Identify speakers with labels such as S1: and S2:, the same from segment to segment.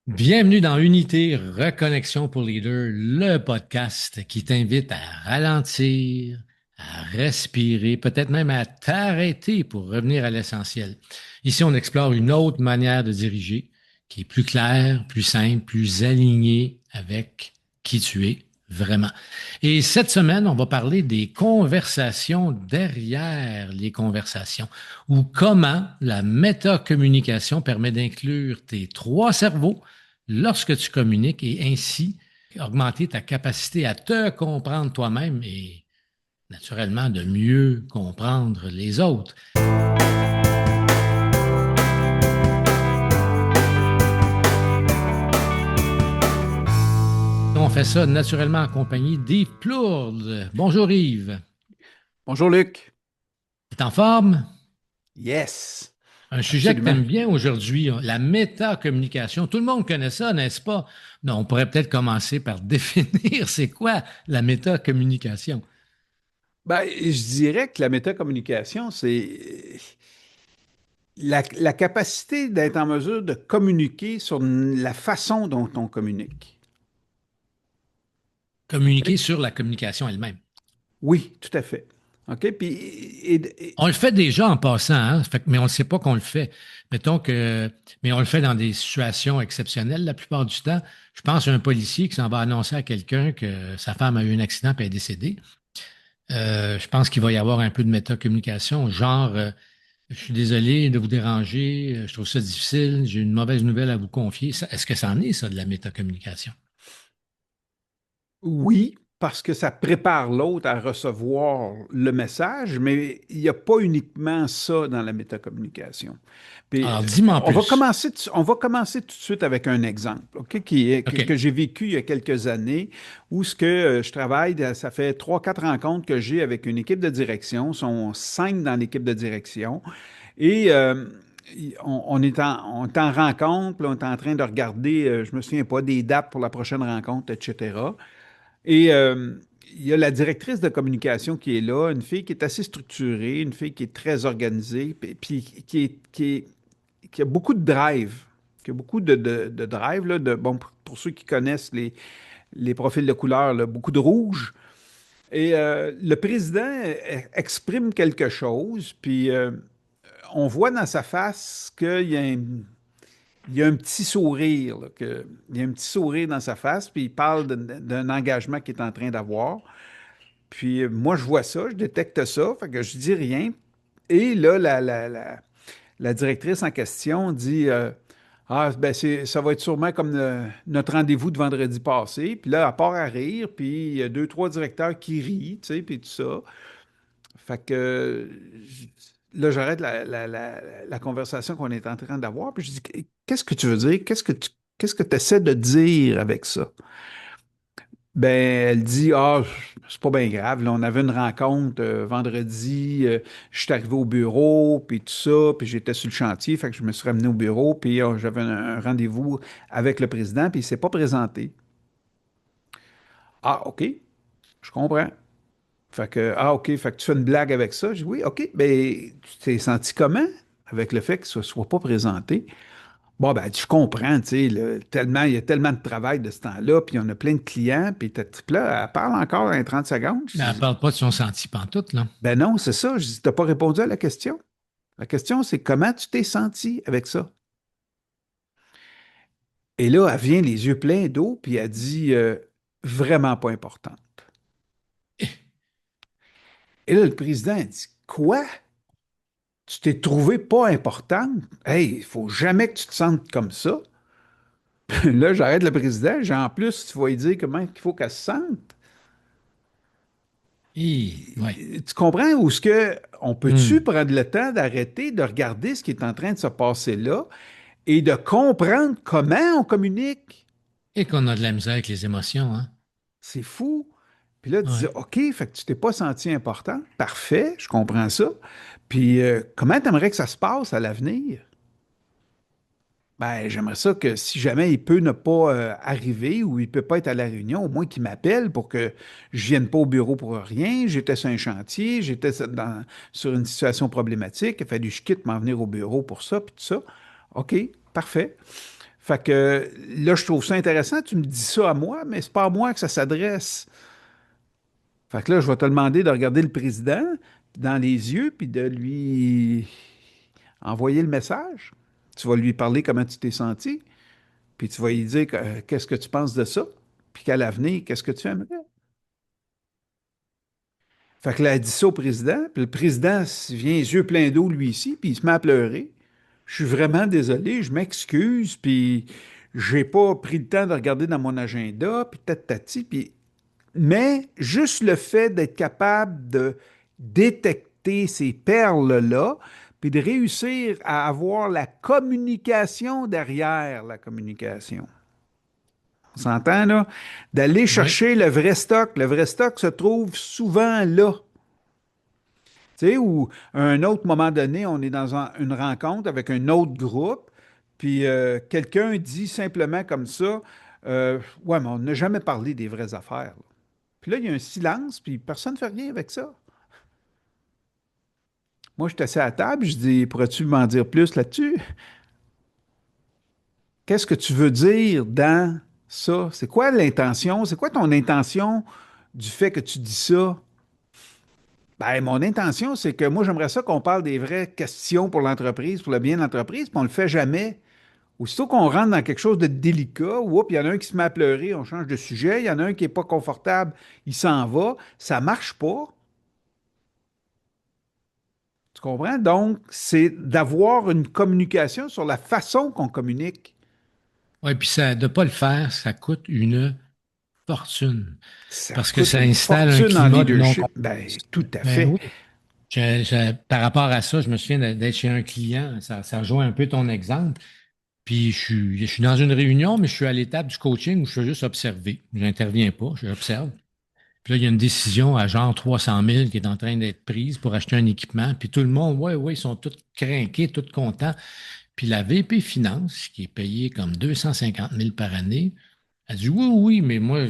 S1: Bienvenue dans Unité Reconnexion pour Leader, le podcast qui t'invite à ralentir, à respirer, peut-être même à t'arrêter pour revenir à l'essentiel. Ici, on explore une autre manière de diriger qui est plus claire, plus simple, plus alignée avec qui tu es vraiment. Et cette semaine, on va parler des conversations derrière les conversations ou comment la métacommunication permet d'inclure tes trois cerveaux lorsque tu communiques et ainsi augmenter ta capacité à te comprendre toi-même et naturellement de mieux comprendre les autres. On fait ça naturellement en compagnie d'Yves Plourde. Bonjour Yves.
S2: Bonjour Luc.
S1: Tu es en forme?
S2: Yes,
S1: Un sujet que tu
S2: absolument.
S1: aimes bien aujourd'hui, la métacommunication. Tout le monde connaît ça, n'est-ce pas? Non, on pourrait peut-être commencer par définir c'est quoi la métacommunication.
S2: Ben, je dirais que la métacommunication, c'est la capacité d'être en mesure de communiquer sur la façon dont on communique.
S1: Communiquer
S2: OK?
S1: sur la communication elle-même.
S2: Oui, tout à fait. OK? Puis,
S1: On le fait déjà en passant, hein? Mais on ne sait pas qu'on le fait. Mettons que, mais on le fait dans des situations exceptionnelles la plupart du temps. Je pense à un policier qui s'en va annoncer à quelqu'un que sa femme a eu un accident et est décédée. Je pense qu'il va y avoir un peu de métacommunication, genre, je suis désolé de vous déranger, je trouve ça difficile, j'ai une mauvaise nouvelle à vous confier. Est-ce que ça en est, ça, de la métacommunication?
S2: oui, parce que ça prépare l'autre à recevoir le message, mais il n'y a pas uniquement ça dans la métacommunication. Puis,
S1: Alors, dis-moi en plus.
S2: on va commencer tout de suite avec un exemple, OK,
S1: OK.
S2: que j'ai vécu il y a quelques années, où je travaille, ça fait trois, quatre rencontres que j'ai avec une équipe de direction, sont cinq dans l'équipe de direction, et on est en rencontre, puis on est en train de regarder, je me souviens pas, des dates pour la prochaine rencontre, etc. Et il y a la directrice de communication qui est là, une fille qui est assez structurée, une fille qui est très organisée, puis qui a beaucoup de drive, qui a beaucoup de drive, là, bon, pour ceux qui connaissent les profils de couleur, là, beaucoup de rouge. Et le président exprime quelque chose, puis on voit dans sa face il y a un petit sourire, là, il y a un petit sourire dans sa face, puis il parle d'un engagement qu'il est en train d'avoir. Puis moi, je vois ça, je détecte ça, fait que je dis rien. Et là, la directrice en question dit ah, ben ça va être sûrement comme notre rendez-vous de vendredi passé. Puis là, elle part à rire, puis il y a deux, trois directeurs qui rient, tu sais, puis tout ça. Fait que là, j'arrête la conversation qu'on est en train d'avoir, puis je dis qu'est-ce que tu veux dire? Qu'est-ce que tu essaies de dire avec ça? Ben, elle dit, ah, c'est pas bien grave. Là, on avait une rencontre vendredi. Je suis arrivé au bureau, puis tout ça, puis j'étais sur le chantier, fait que je me suis ramené au bureau, puis j'avais un rendez-vous avec le président, puis il s'est pas présenté. Ah, OK, je comprends. Fait que, ah, OK, fait que tu fais une blague avec ça. Je dis, oui, OK, ben, tu t'es senti comment avec le fait qu'il ne soit pas présenté? Bon, ben, je comprends, tu sais, là, tellement, il y a tellement de travail de ce temps-là, puis on a plein de clients, puis cette type-là, elle parle encore dans les 30 secondes. Je
S1: Mais elle ne
S2: dis,
S1: parle pas de son senti pantoute, là.
S2: ben non, c'est ça. Je dis, t'as pas répondu à la question. La question, c'est comment tu t'es senti avec ça? Et là, elle vient les yeux pleins d'eau, puis elle dit, vraiment pas importante. Et là, le président, il dit, quoi? Tu t'es trouvé pas importante? Hey, il faut jamais que tu te sentes comme ça. Là, j'arrête le président. J'ai en plus, tu vas lui dire comment il faut qu'elle se sente.
S1: Ouais.
S2: Tu comprends? Ou ce que on peut-tu
S1: Hmm.
S2: prendre le temps d'arrêter de regarder ce qui est en train de se passer là et de comprendre comment on communique?
S1: Et qu'on a de la misère avec les émotions, hein?
S2: C'est fou. Puis là, tu dis,
S1: Ouais.
S2: OK, fait que tu t'es pas senti important. Parfait, je comprends ça. Puis comment tu aimerais que ça se passe à l'avenir? Ben, j'aimerais ça que si jamais il peut ne pas arriver ou il peut pas être à la réunion, au moins qu'il m'appelle pour que je vienne pas au bureau pour rien. J'étais sur un chantier, sur une situation problématique. Il a fallu que je quitte m'en venir au bureau pour ça, puis tout ça. OK, parfait. Fait que là, je trouve ça intéressant. Tu me dis ça à moi, mais c'est pas à moi que ça s'adresse. Fait que là, je vais te demander de regarder le président dans les yeux puis de lui envoyer le message. Tu vas lui parler comment tu t'es senti, puis tu vas lui dire qu'est-ce que tu penses de ça, puis qu'à l'avenir, qu'est-ce que tu aimerais. Fait que là, elle dit ça au président, puis le président vient les yeux pleins d'eau, lui ici, puis il se met à pleurer. Je suis vraiment désolé, je m'excuse, puis j'ai pas pris le temps de regarder dans mon agenda, puis tati, puis mais juste le fait d'être capable de détecter ces perles-là, puis de réussir à avoir la communication derrière la communication. On s'entend là? D'aller
S1: Oui,
S2: chercher le vrai stock. Le vrai stock se trouve souvent là. Tu sais, ou à un autre moment donné, on est dans une rencontre avec un autre groupe, puis quelqu'un dit simplement comme ça, ouais, mais on n'a jamais parlé des vraies affaires. Puis là, il y a un silence, puis personne ne fait rien avec ça. Moi, je suis assis à la table, je dis, pourrais-tu m'en dire plus là-dessus? Qu'est-ce que tu veux dire dans ça? C'est quoi l'intention? C'est quoi ton intention du fait que tu dis ça? Ben, mon intention, c'est que moi, j'aimerais ça qu'on parle des vraies questions pour l'entreprise, pour le bien de l'entreprise, puis on ne le fait jamais. Aussitôt qu'on rentre dans quelque chose de délicat, oups, il y en a un qui se met à pleurer, on change de sujet, il y en a un qui n'est pas confortable, il s'en va, ça ne marche pas. Tu comprends? Donc, c'est d'avoir une communication sur la façon qu'on communique.
S1: ouais, puis ça, de ne pas le faire, ça coûte une fortune
S2: Ça
S1: parce que
S2: coûte
S1: ça
S2: une
S1: installe un
S2: fortune en
S1: climat de
S2: leadership. Ben,
S1: non-confiance.
S2: tout à
S1: Ben
S2: fait.
S1: oui. Par rapport à ça, je me souviens d'être chez un client, ça rejoint un peu ton exemple. Puis je suis dans une réunion, mais je suis à l'étape du coaching où je suis juste observer. Je n'interviens pas, j'observe. Puis là, il y a une décision à genre 300 000 qui est en train d'être prise pour acheter un équipement. Puis tout le monde, ouais, ouais, ils sont tous crinqués, tous contents. Puis la VP Finance, qui est payée comme 250 000 par année, elle dit oui, oui, mais moi,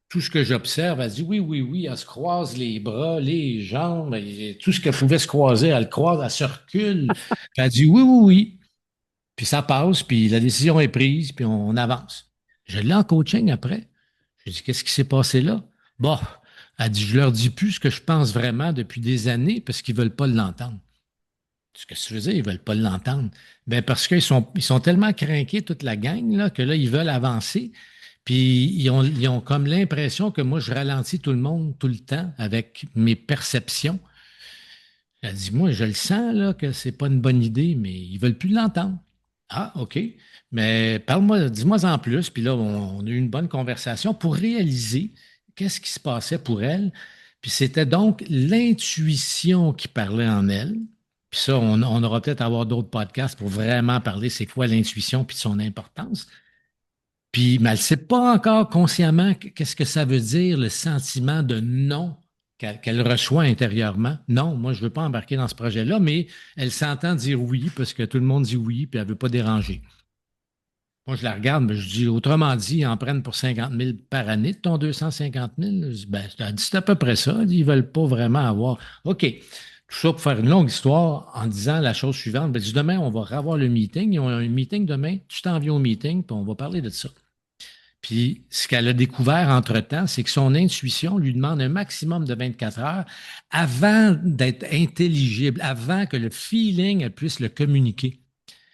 S1: tout ce que j'observe, elle dit oui, oui, oui, elle se croise les bras, les jambes, et tout ce qu'elle pouvait se croiser, elle le croise, elle se recule. Puis elle dit oui, oui, oui. Puis ça passe, puis la décision est prise, puis on avance. Je l'ai en coaching après. Je dis, qu'est-ce qui s'est passé là? Bon, elle dit, je leur dis plus ce que je pense vraiment depuis des années parce qu'ils veulent pas l'entendre. Ce que je veux dire, ils veulent pas l'entendre. Ben parce qu'ils sont tellement craqués, toute la gang, là, que là, ils veulent avancer. Puis ils ont comme l'impression que moi, je ralentis tout le monde tout le temps avec mes perceptions. Elle dit, moi, je le sens là, que c'est pas une bonne idée, mais ils veulent plus l'entendre. Ah, OK. Mais parle-moi, dis-moi en plus. Puis là, on a eu une bonne conversation pour réaliser qu'est-ce qui se passait pour elle. Puis c'était donc l'intuition qui parlait en elle. Puis ça, on aura peut-être à avoir d'autres podcasts pour vraiment parler c'est quoi l'intuition puis de son importance. Puis, mais elle ne sait pas encore consciemment qu'est-ce que ça veut dire, le sentiment de non qu'elle reçoit intérieurement. Non, moi, je ne veux pas embarquer dans ce projet-là, mais elle s'entend dire oui parce que tout le monde dit oui, puis elle ne veut pas déranger. Moi, je la regarde, mais je dis, autrement dit, ils en prennent pour 50 000 par année de ton 250 000. Je dis, ben, elle dit, c'est à peu près ça. Elle dit, ils ne veulent pas vraiment avoir. OK. Tout ça pour faire une longue histoire en disant la chose suivante. Ben, je dis, demain, on va revoir le meeting. Ils ont un meeting demain. Tu t'en viens au meeting, puis on va parler de ça. Puis ce qu'elle a découvert entre-temps, c'est que son intuition lui demande un maximum de 24 heures avant d'être intelligible, avant que le feeling elle puisse le communiquer.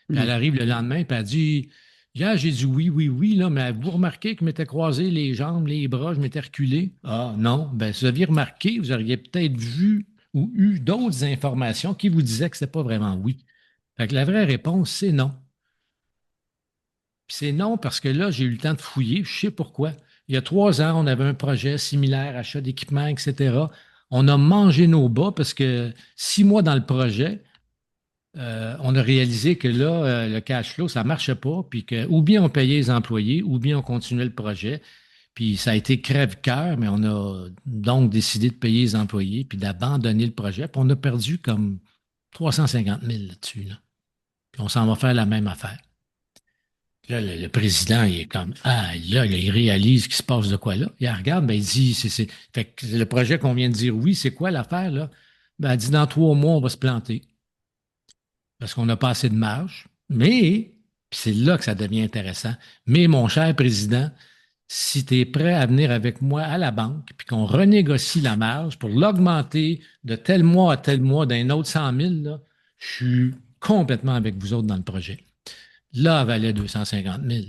S1: Puis elle
S2: Hmm.
S1: arrive le lendemain, puis elle dit, hier, j'ai dit oui, oui, oui, là, mais vous remarquez que je m'étais croisé les jambes, les bras, je m'étais reculé? Ah non, ben si vous aviez remarqué, vous auriez peut-être vu ou eu d'autres informations qui vous disaient que ce n'était pas vraiment oui. Fait que la vraie réponse, c'est non. Puis c'est non parce que là, j'ai eu le temps de fouiller. Je sais pourquoi. Il y a 3 ans, on avait un projet similaire, achat d'équipement, etc. On a mangé nos bas parce que 6 mois dans le projet, on a réalisé que là, le cash flow, ça ne marchait pas, puis que ou bien on payait les employés, ou bien on continuait le projet. Puis ça a été crève-cœur, mais on a donc décidé de payer les employés, puis d'abandonner le projet. Puis on a perdu comme 350 000 là-dessus. Là. Puis on s'en va faire la même affaire. Là, le président, il est comme, ah, là, il réalise qu'il se passe de quoi là. Il regarde, ben, il dit, fait que le projet qu'on vient de dire oui, c'est quoi l'affaire, là? Ben, elle dit, dans 3 mois, on va se planter parce qu'on n'a pas assez de marge. Mais Puis c'est là que ça devient intéressant. Mais mon cher président, si tu es prêt à venir avec moi à la banque, puis qu'on renégocie la marge pour l'augmenter de tel mois à tel mois d'un autre 100 000, là, je suis complètement avec vous autres dans le projet. Là, elle valait 250 000.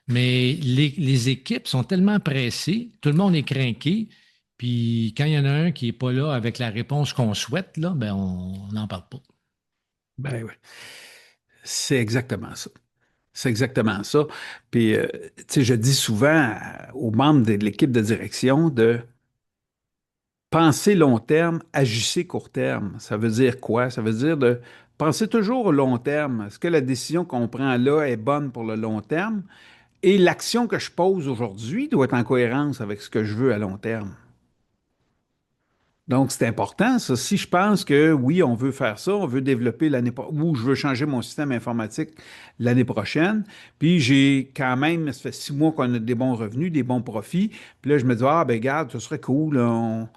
S1: Mais les équipes sont tellement pressées, tout le monde est craqué, puis quand il y en a un qui n'est pas là avec la réponse qu'on souhaite, là, ben on n'en parle pas.
S2: Ben oui, c'est exactement ça. C'est exactement ça. Puis, tu sais, je dis souvent aux membres de l'équipe de direction de penser long terme, agissez court terme. Ça veut dire quoi? Ça veut dire de penser toujours au long terme. Est-ce que la décision qu'on prend là est bonne pour le long terme? Et l'action que je pose aujourd'hui doit être en cohérence avec ce que je veux à long terme. Donc, c'est important, ça. Si je pense que oui, on veut faire ça, on veut développer ou je veux changer mon système informatique l'année prochaine, puis j'ai quand même, ça fait 6 mois qu'on a des bons revenus, des bons profits, puis là, je me dis, ah, ben, regarde, ce serait cool, là,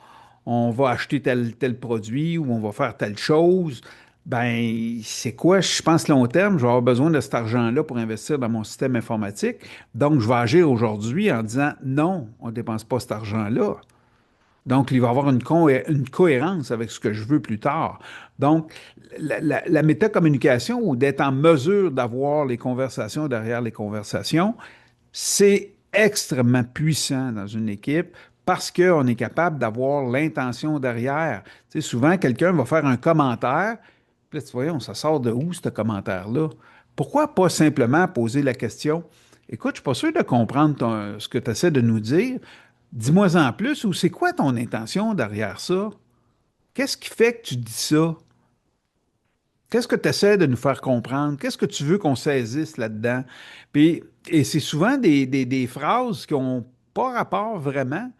S2: on va acheter tel produit ou on va faire telle chose. Ben, c'est quoi? Je pense long terme, je vais avoir besoin de cet argent-là pour investir dans mon système informatique. Donc, je vais agir aujourd'hui en disant, non, on ne dépense pas cet argent-là. Donc, il va y avoir une cohérence avec ce que je veux plus tard. Donc, la métacommunication ou d'être en mesure d'avoir les conversations derrière les conversations, c'est extrêmement puissant dans une équipe parce qu'on est capable d'avoir l'intention derrière. Tu sais, souvent, quelqu'un va faire un commentaire, puis là, tu vois, ça sort de où, ce commentaire-là? Pourquoi pas simplement poser la question, écoute, je ne suis pas sûr de comprendre ce que tu essaies de nous dire. Dis-moi en plus, ou c'est quoi ton intention derrière ça? Qu'est-ce qui fait que tu dis ça? Qu'est-ce que tu essaies de nous faire comprendre? Qu'est-ce que tu veux qu'on saisisse là-dedans? Puis, et c'est souvent des phrases qui n'ont pas rapport vraiment,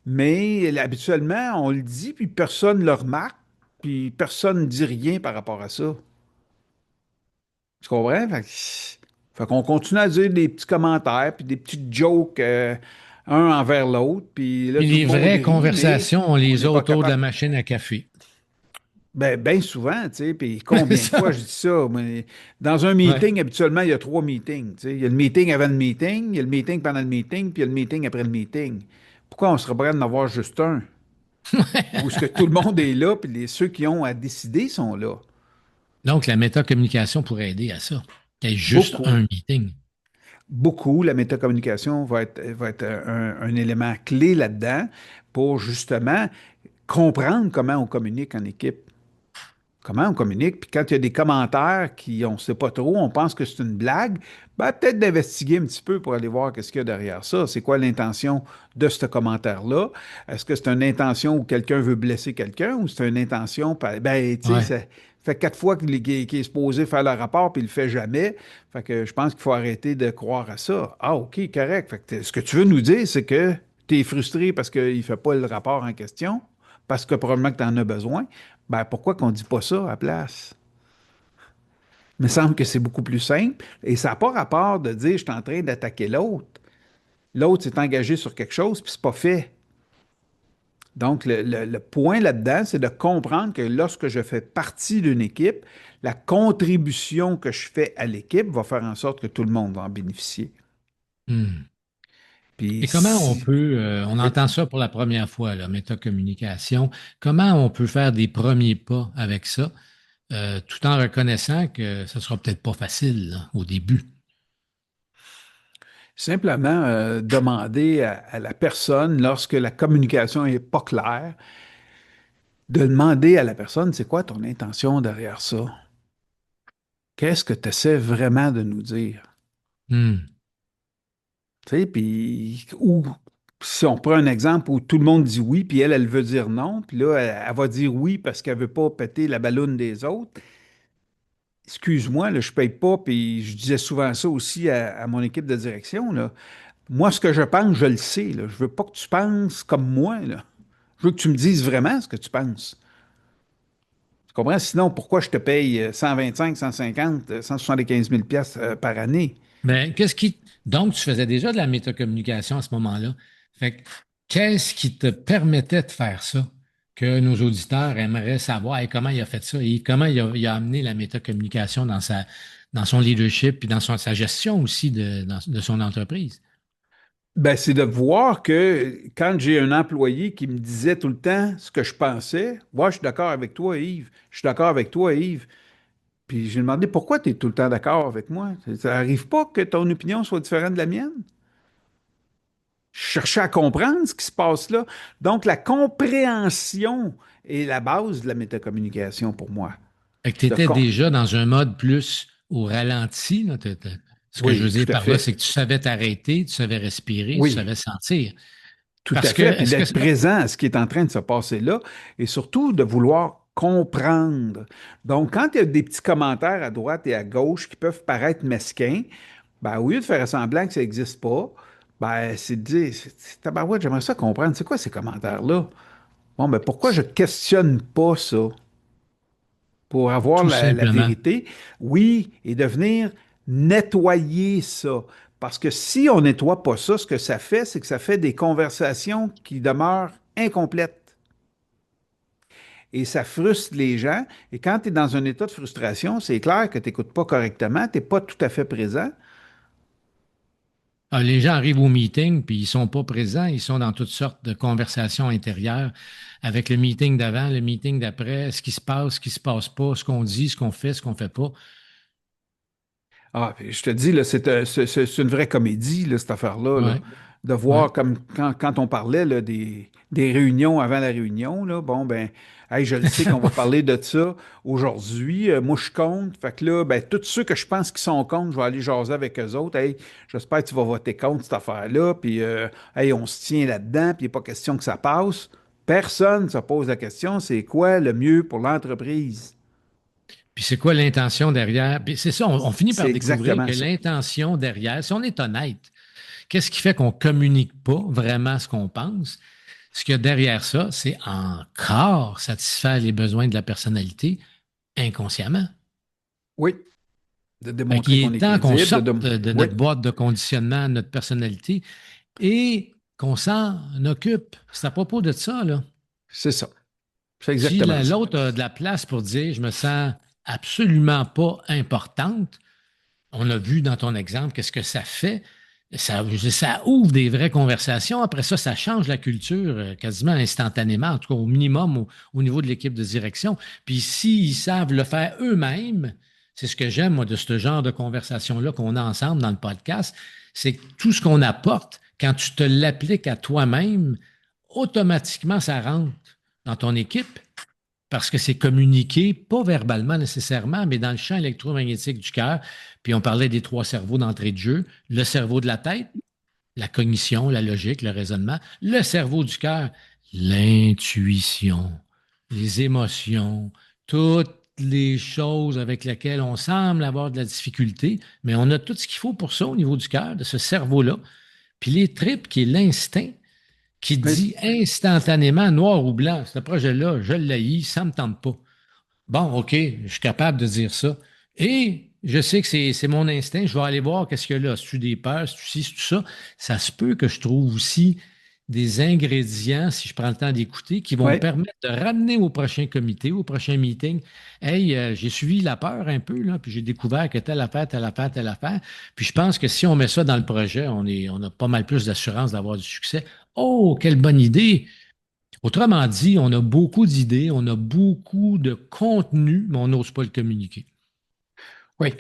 S2: mais habituellement, on le dit, puis personne ne le remarque, puis personne ne dit rien par rapport à ça. Tu comprends? Fait qu'on continue à dire des petits commentaires, puis des petites jokes, un envers l'autre, puis là,
S1: Puis
S2: tout le
S1: les
S2: monde
S1: vraies
S2: rit, mais
S1: conversations, on
S2: on
S1: les
S2: n'est
S1: a
S2: pas
S1: autour de la
S2: capable.
S1: machine à café.
S2: Ben, bien souvent, tu sais, puis combien de
S1: Ça,
S2: fois je dis ça, mais dans un
S1: ouais.
S2: meeting, habituellement, il y a 3 meetings, tu sais. Il y a le meeting avant le meeting, il y a le meeting pendant le meeting, puis il y a le meeting après le meeting. Pourquoi on serait prêt d'en avoir juste un? Ou est-ce que tout le monde est là, puis ceux qui ont à décider sont là?
S1: Donc, la métacommunication pourrait aider à ça. Il y a juste
S2: Beaucoup.
S1: un meeting.
S2: Beaucoup. La métacommunication va être un élément clé là-dedans pour justement comprendre comment on communique en équipe. Comment on communique. Puis quand il y a des commentaires qui, on ne sait pas trop, on pense que c'est une blague, ben peut-être d'investiguer un petit peu pour aller voir qu'est-ce qu'il y a derrière ça. C'est quoi l'intention de ce commentaire-là? Est-ce que c'est une intention où quelqu'un veut blesser quelqu'un ou c'est une intention, ben, tu sais,
S1: Ouais.
S2: ça fait 4 fois qu'il est supposé faire le rapport puis il le fait jamais. Fait que je pense qu'il faut arrêter de croire à ça. Ah, OK, correct. Fait que ce que tu veux nous dire, c'est que tu es frustré parce qu'il ne fait pas le rapport en question, parce que probablement que tu en as besoin. Ben, pourquoi qu'on ne dit pas ça à la place? Il me semble que c'est beaucoup plus simple et ça n'a pas rapport de dire je suis en train d'attaquer l'autre. L'autre s'est engagé sur quelque chose puis c'est pas fait. Donc, le point là-dedans, c'est de comprendre que lorsque je fais partie d'une équipe, la contribution que je fais à l'équipe va faire en sorte que tout le monde va en bénéficier.
S1: Hmm.
S2: Puis
S1: Et comment on
S2: si,
S1: peut, on
S2: oui,
S1: entend ça pour la première fois, la métacommunication, comment on peut faire des premiers pas avec ça, tout en reconnaissant que ce sera peut-être pas facile là, au début?
S2: simplement demander à la personne, lorsque la communication n'est pas claire, de demander à la personne, c'est quoi ton intention derrière ça? Qu'est-ce que tu essaies vraiment de nous dire?
S1: Hmm.
S2: Tu sais, puis, ou si on prend un exemple où tout le monde dit oui, puis elle veut dire non, puis là, elle va dire oui parce qu'elle veut pas péter la balloune des autres. Excuse-moi, là, je paye pas, puis je disais souvent ça aussi à mon équipe de direction, là. Moi, ce que je pense, je le sais, là. Je veux pas que tu penses comme moi, là. Je veux que tu me dises vraiment ce que tu penses. Tu comprends? Sinon, pourquoi je te paye 125, 150, 175 000 pièces par année?
S1: Ben, donc, tu faisais déjà de la métacommunication à ce moment-là. Fait que, qu'est-ce qui te permettait de faire ça? Que nos auditeurs aimeraient savoir et comment il a fait ça et comment il a amené la métacommunication dans son leadership puis dans sa gestion aussi de son entreprise.
S2: Ben, c'est de voir que quand j'ai un employé qui me disait tout le temps ce que je pensais, moi, je suis d'accord avec toi, Yves. Je suis d'accord avec toi, Yves. Puis j'ai demandé pourquoi tu es tout le temps d'accord avec moi. Ça n'arrive pas que ton opinion soit différente de la mienne. Je cherchais à comprendre ce qui se passe là. Donc, la compréhension est la base de la métacommunication pour moi.
S1: Fait que tu
S2: De
S1: étais
S2: con-
S1: déjà dans un mode plus au ralenti, là. Ce que je veux
S2: Oui,
S1: dire
S2: tout à
S1: par là, c'est
S2: fait.
S1: que tu savais t'arrêter, tu savais respirer, tu
S2: Oui,
S1: savais sentir.
S2: tout à
S1: Parce que,
S2: fait. Puis
S1: est-ce que
S2: d'être
S1: ça.
S2: présent à ce qui est en train de se passer là et surtout de vouloir comprendre. Donc, quand il y a des petits commentaires à droite et à gauche qui peuvent paraître mesquins, ben, au lieu de faire semblant que ça n'existe pas, ben, c'est de dire, tabarouette, j'aimerais ça comprendre. C'est quoi ces commentaires-là? Bon, ben, pourquoi je questionne pas ça? Pour avoir
S1: Tout
S2: la
S1: simplement.
S2: vérité, oui, et de venir nettoyer ça. Parce que si on nettoie pas ça, ce que ça fait, c'est que ça fait des conversations qui demeurent incomplètes. Et ça frustre les gens. Et quand tu es dans un état de frustration, c'est clair que tu n'écoutes pas correctement, tu n'es pas tout à fait présent.
S1: Ah, les gens arrivent au meeting, puis ils sont pas présents, ils sont dans toutes sortes de conversations intérieures avec le meeting d'avant, le meeting d'après, ce qui se passe pas, ce qu'on dit, ce qu'on fait, ce qu'on fait pas.
S2: Ah, puis je te dis, là, c'est une vraie comédie, là, cette affaire-là, là.
S1: Ouais,
S2: De
S1: ouais.
S2: voir comme quand on parlait là, des réunions avant la réunion, là, bon, ben, hey, je le sais qu'on va parler de ça aujourd'hui. Moi, je compte. Fait que là, ben, tous ceux que je pense qui sont contre, je vais aller jaser avec eux autres. Hey, j'espère que tu vas voter contre cette affaire-là. Puis, hey, on se tient là-dedans, puis il n'est pas question que ça passe. Personne ne se pose la question, c'est quoi le mieux pour l'entreprise?
S1: Puis c'est quoi l'intention derrière? Puis c'est ça, on finit
S2: C'est
S1: par découvrir
S2: exactement
S1: que
S2: ça.
S1: l'intention derrière, si on est honnête, qu'est-ce qui fait qu'on communique pas vraiment ce qu'on pense? Ce qu'il y a derrière ça, c'est encore satisfaire les besoins de la personnalité inconsciemment.
S2: Oui. De
S1: Fait qu'il
S2: démontrer qu'on
S1: est
S2: est
S1: temps qu'on
S2: crédible,
S1: sorte de
S2: oui,
S1: notre boîte de conditionnement, notre personnalité, et qu'on s'en occupe. C'est à propos de ça, là.
S2: c'est ça. C'est
S1: Si
S2: exactement ça.
S1: l'autre a de la place pour dire, je me sens absolument pas importante, on a vu dans ton exemple qu'est-ce que ça fait. Ça ouvre des vraies conversations. Après ça, ça change la culture quasiment instantanément, en tout cas au minimum au niveau de l'équipe de direction. Puis s'ils savent le faire eux-mêmes, c'est ce que j'aime, moi, de ce genre de conversation-là qu'on a ensemble dans le podcast, c'est que tout ce qu'on apporte, quand tu te l'appliques à toi-même, automatiquement, ça rentre dans ton équipe parce que c'est communiqué, pas verbalement nécessairement, mais dans le champ électromagnétique du cœur. Puis on parlait des trois cerveaux d'entrée de jeu, le cerveau de la tête, la cognition, la logique, le raisonnement, le cerveau du cœur, l'intuition, les émotions, toutes les choses avec lesquelles on semble avoir de la difficulté, mais on a tout ce qu'il faut pour ça au niveau du cœur, de ce cerveau-là. Puis les tripes, qui est l'instinct, qui
S2: Oui,
S1: dit instantanément, noir ou blanc, ce projet-là, je l'haïs, ça ne me tente pas. Bon, OK, je suis capable de dire ça. Et je sais que c'est mon instinct. Je vais aller voir qu'est-ce qu'il y a là. Si tu des peurs, si tu ci, si tu ça. Ça se peut que je trouve aussi des ingrédients, si je prends le temps d'écouter, qui vont me
S2: oui,
S1: permettre de ramener au prochain comité, au prochain meeting. Hey, j'ai suivi la peur un peu, là, puis j'ai découvert que telle affaire, telle affaire, telle affaire. Puis je pense que si on met ça dans le projet, on a pas mal plus d'assurance d'avoir du succès. Oh, quelle bonne idée! Autrement dit, on a beaucoup d'idées, on a beaucoup de contenu, mais on n'ose pas le communiquer.
S2: oui,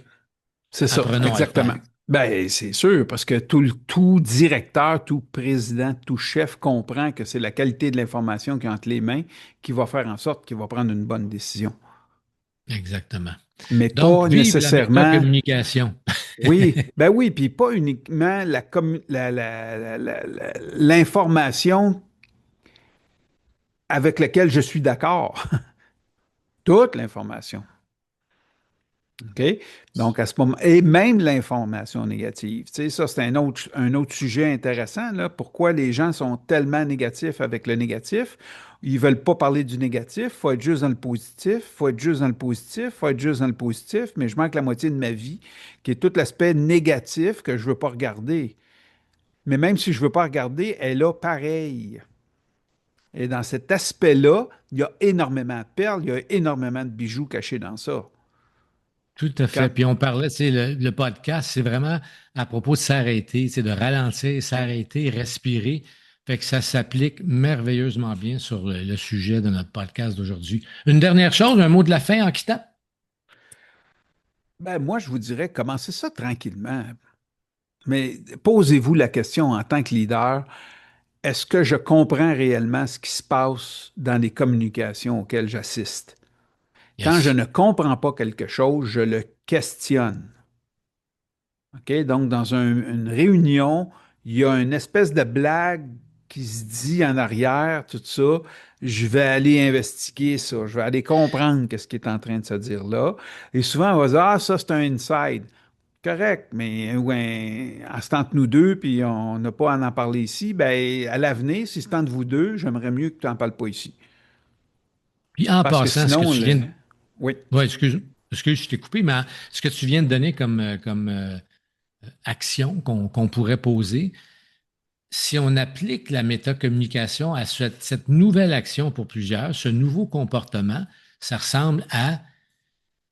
S2: c'est ça,
S1: Apprenons à le
S2: exactement.
S1: faire.
S2: Ben, c'est sûr, parce que tout directeur, tout président, tout chef comprend que c'est la qualité de l'information qui est entre les mains qui va faire en sorte qu'il va prendre une bonne décision.
S1: Exactement.
S2: Mais
S1: Donc,
S2: pas
S1: vive la
S2: nécessairement,
S1: métacommunication.
S2: oui, ben oui, puis pas uniquement l'information avec laquelle je suis d'accord. Toute l'information. OK? Donc, à ce moment, et même l'information négative. Tu sais, ça, c'est un autre sujet intéressant, là. Pourquoi les gens sont tellement négatifs avec le négatif? Ils veulent pas parler du négatif, il faut être juste dans le positif, il faut être juste dans le positif, il faut être juste dans le positif, mais je manque la moitié de ma vie, qui est tout l'aspect négatif que je veux pas regarder. Mais même si je veux pas regarder, elle est là pareil. Et dans cet aspect-là, il y a énormément de perles, il y a énormément de bijoux cachés dans ça.
S1: Tout à fait.
S2: Quand,
S1: Puis on parlait, tu sais, le podcast, c'est vraiment à propos de s'arrêter, de ralentir, s'arrêter, respirer. Fait que ça s'applique merveilleusement bien sur le sujet de notre podcast d'aujourd'hui. Une dernière chose, un mot de la fin en quittant?
S2: ben, moi, je vous dirais, commencez ça tranquillement. Mais posez-vous la question en tant que leader, est-ce que je comprends réellement ce qui se passe dans les communications auxquelles j'assiste? Quand je
S1: Yes.
S2: ne comprends pas quelque chose, je le questionne. OK? Donc, dans une réunion, il y a une espèce de blague qui se dit en arrière, tout ça. Je vais aller investiguer ça. Je vais aller comprendre qu'est-ce qui est en train de se dire là. Et souvent, on va dire, ah, ça, c'est un inside. Correct, mais ouais, en ce temps de nous deux, puis on n'a pas à en parler ici, ben, à l'avenir, si c'est entre vous deux, j'aimerais mieux que tu n'en parles pas ici.
S1: Puis en
S2: Parce que
S1: passant, ce que
S2: sinon,
S1: tu viens de...
S2: oui.
S1: Ouais, excuse, je t'ai coupé, mais ce que tu viens de donner comme, action qu'on pourrait poser, si on applique la métacommunication à cette nouvelle action pour plusieurs, ce nouveau comportement, ça ressemble à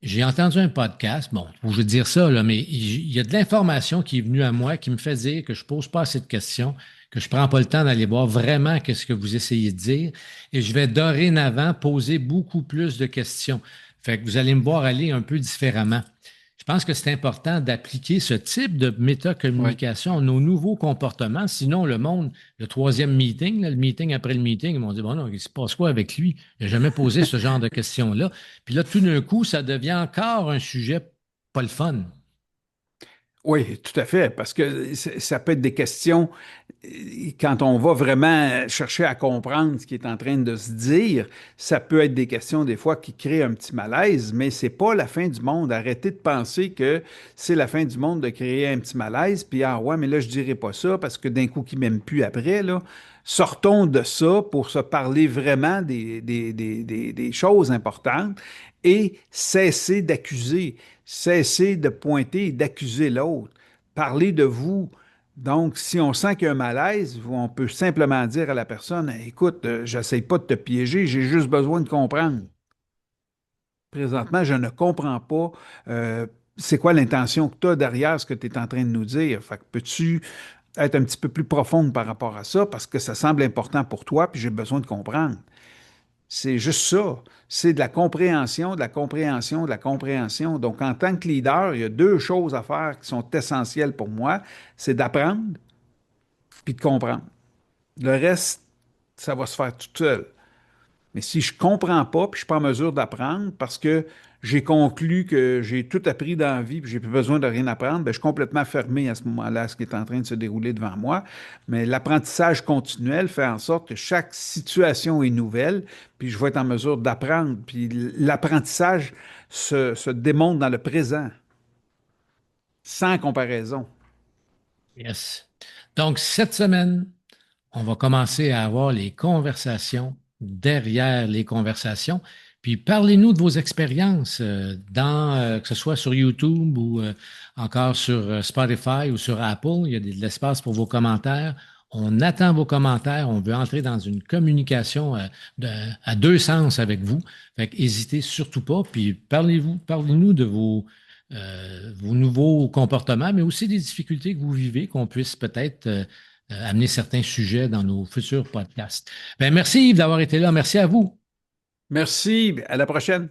S1: j'ai entendu un podcast, bon, je vais dire ça, là, mais il y a de l'information qui est venue à moi qui me fait dire que je pose pas assez de questions, que je prends pas le temps d'aller voir vraiment qu'est-ce que vous essayez de dire, et je vais dorénavant poser beaucoup plus de questions. Fait que vous allez me voir aller un peu différemment. Je pense que c'est important d'appliquer ce type de
S2: Oui.
S1: métacommunication à nos nouveaux comportements. Sinon, le monde, le troisième meeting, là, le meeting après le meeting, ils m'ont dit, bon, non, il se passe quoi avec lui? Il n'a jamais posé ce genre de questions-là. Puis là, tout d'un coup, ça devient encore un sujet pas le fun.
S2: Oui, tout à fait, parce que ça peut être des questions, quand on va vraiment chercher à comprendre ce qui est en train de se dire, ça peut être des questions des fois qui créent un petit malaise, mais c'est pas la fin du monde. Arrêtez de penser que c'est la fin du monde de créer un petit malaise, puis ah ouais, mais là je dirais pas ça parce que d'un coup qui m'aime plus après, là. Sortons de ça pour se parler vraiment des choses importantes et cesser d'accuser, cesser de pointer et d'accuser l'autre. Parler de vous. Donc, si on sent qu'il y a un malaise, on peut simplement dire à la personne, écoute, j'essaie pas de te piéger, j'ai juste besoin de comprendre. Présentement, je ne comprends pas c'est quoi l'intention que tu as derrière ce que tu es en train de nous dire. Fait que peux-tu être un petit peu plus profonde par rapport à ça parce que ça semble important pour toi, puis j'ai besoin de comprendre. C'est juste ça. C'est de la compréhension, de la compréhension, de la compréhension. Donc, en tant que leader, il y a deux choses à faire qui sont essentielles pour moi. C'est d'apprendre puis de comprendre. Le reste, ça va se faire tout seul. Mais si je comprends pas, puis je suis pas en mesure d'apprendre parce que j'ai conclu que j'ai tout appris dans la vie, puis j'ai plus besoin de rien apprendre, ben, je suis complètement fermé à ce moment-là à ce qui est en train de se dérouler devant moi. Mais l'apprentissage continuel fait en sorte que chaque situation est nouvelle, puis je vais être en mesure d'apprendre. Puis l'apprentissage se démontre dans le présent, sans comparaison.
S1: Yes. Donc, cette semaine, on va commencer à avoir les conversations derrière les conversations. Puis parlez-nous de vos expériences que ce soit sur YouTube ou encore sur Spotify ou sur Apple. Il y a de l'espace pour vos commentaires. On attend vos commentaires. On veut entrer dans une communication à deux sens avec vous. Fait qu'hésitez surtout pas. Puis parlez-nous de vos nouveaux comportements, mais aussi des difficultés que vous vivez, qu'on puisse peut-être amener certains sujets dans nos futurs podcasts. Ben, merci Yves d'avoir été là. Merci à vous.
S2: Merci, à la prochaine.